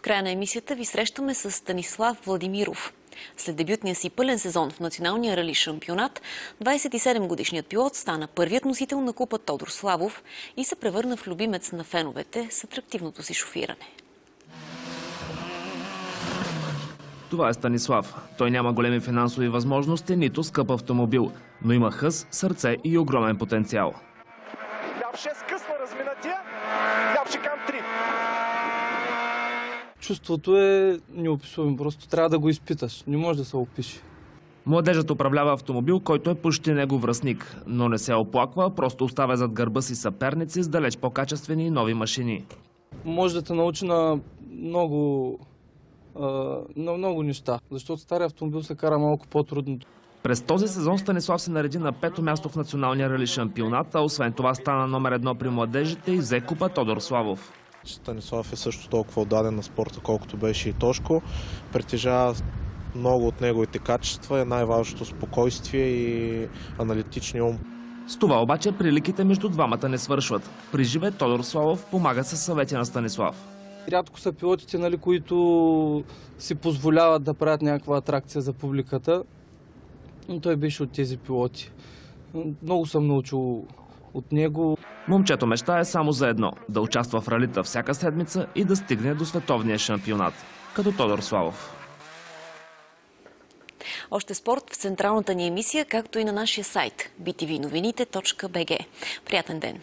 края на емисията ви срещаме с Станислав Владимиров. След дебютния си пълен сезон в националния рали шампионат, 27-годишният пилот стана първият носител на купа Тодор Славов и се превърна в любимец на феновете с атрактивното си шофиране. Това е Станислав. Той няма големи финансови възможности, нито скъп автомобил, но има хъс, сърце и огромен потенциал. Ляпше скъсна разминатия, ляпше кам 3. Чувството е неописуемо, просто трябва да го изпиташ, не може да се опише. Младежът управлява автомобил, който е почти негов връстник, но не се оплаква, просто оставя зад гърба си съперници с далеч по-качествени и нови машини. Може да те научи на много неща, защото стария автомобил се кара малко по-трудно. През този сезон Станислав се нареди на 5-то място в националния рали шампионат, а освен това стана номер 1 при младежите и взе купа Тодор Славов. Станислав е също толкова отдаден на спорта, колкото беше и Тошко. Притежава много от неговите качества, е най-важното спокойствие и аналитичния ум. С това обаче приликите между двамата не свършват. При живе Тодор Славов помага със съвети на Станислав. Рядко са пилотите, които си позволяват да правят някаква атракция за публиката. Но той беше от тези пилоти. Много съм научил от него. Момчето мечтае само за едно – да участва в ралита всяка седмица и да стигне до световния шампионат, като Тодор Славов. Още спорт в централната ни емисия, както и на нашия сайт btvnovinite.bg. Приятен ден!